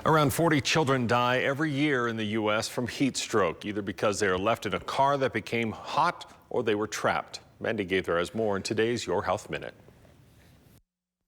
Around 40 children die every year in the U.S. from heat stroke, either because they are left in a car that became hot or they were trapped. Mandy Gaither has more in today's Your Health Minute.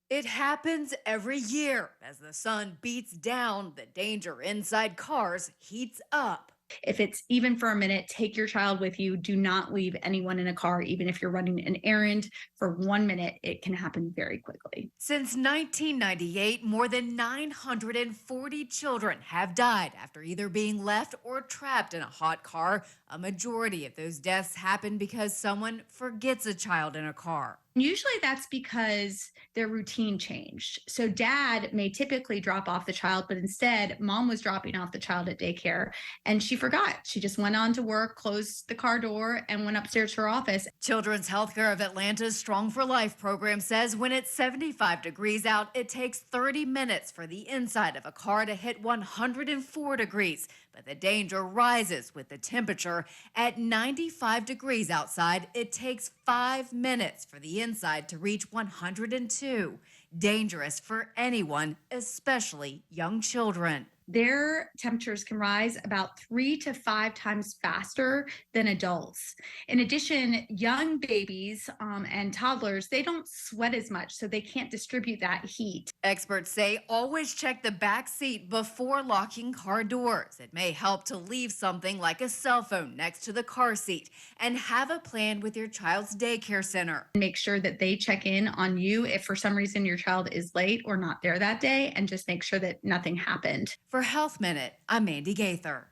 It happens every year. As the sun beats down, the danger inside cars heats up. If it's even for a minute, take your child with you. Do not leave anyone in a car, even if you're running an errand for 1 minute. It can happen very quickly. Since 1998, more than 940 children have died after either being left or trapped in a hot car. A majority of those deaths happen because someone forgets a child in a car. Usually that's because their routine changed. So dad may typically drop off the child, but instead mom was dropping off the child at daycare and she forgot. She just went on to work, closed the car door, and went upstairs to her office. Children's Healthcare of Atlanta's Strong for Life program says when it's 75 degrees out, it takes 30 minutes for the inside of a car to hit 104 degrees. But the danger rises with the temperature. At 95 degrees outside, it takes 5 minutes for the inside to reach 102. Dangerous for anyone, especially young children. Their temperatures can rise about 3 to 5 times faster than adults. In addition, young babies and toddlers, they don't sweat as much, so they can't distribute that heat. Experts say always check the back seat before locking car doors. It may help to leave something like a cell phone next to the car seat and have a plan with your child's daycare center. Make sure that they check in on you if for some reason your child is late or not there that day, and just make sure that nothing happened. For Health Minute, I'm Mandy Gaither.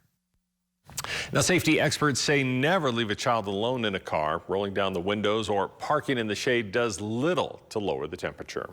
Now, safety experts say never leave a child alone in a car. Rolling down the windows or parking in the shade does little to lower the temperature.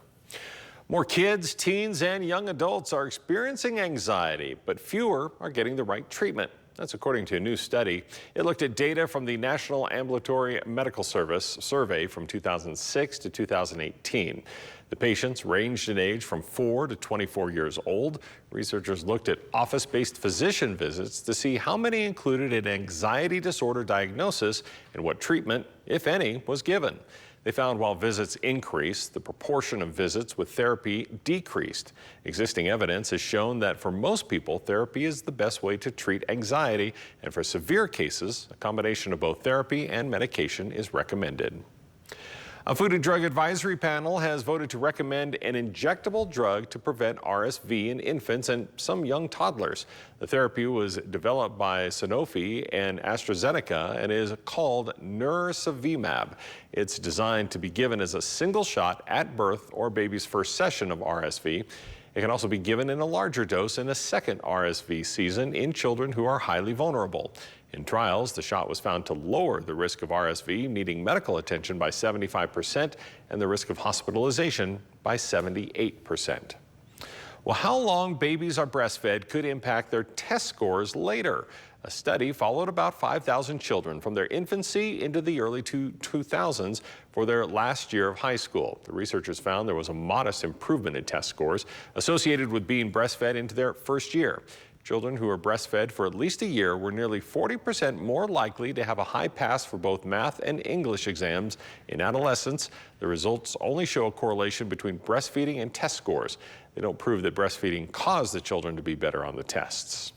More kids, teens, and young adults are experiencing anxiety, but fewer are getting the right treatment. That's according to a new study. It looked at data from the National Ambulatory Medical Service survey from 2006 to 2018. The patients ranged in age from 4 to 24 years old. Researchers looked at office-based physician visits to see how many included an anxiety disorder diagnosis and what treatment, if any, was given. They found while visits increased, the proportion of visits with therapy decreased. Existing evidence has shown that for most people, therapy is the best way to treat anxiety, and for severe cases, a combination of both therapy and medication is recommended. A Food and Drug Advisory Panel has voted to recommend an injectable drug to prevent RSV in infants and some young toddlers. The therapy was developed by Sanofi and AstraZeneca and is called nirsevimab. It's designed to be given as a single shot at birth or baby's first session of RSV. It can also be given in a larger dose in a second RSV season in children who are highly vulnerable. In trials, the shot was found to lower the risk of RSV needing medical attention by 75% and the risk of hospitalization by 78%. Well, how long babies are breastfed could impact their test scores later. A study followed about 5,000 children from their infancy into the early 2000s for their last year of high school. The researchers found there was a modest improvement in test scores associated with being breastfed into their first year. Children who were breastfed for at least a year were nearly 40% more likely to have a high pass for both math and English exams in adolescence. The results only show a correlation between breastfeeding and test scores. They don't prove that breastfeeding caused the children to be better on the tests.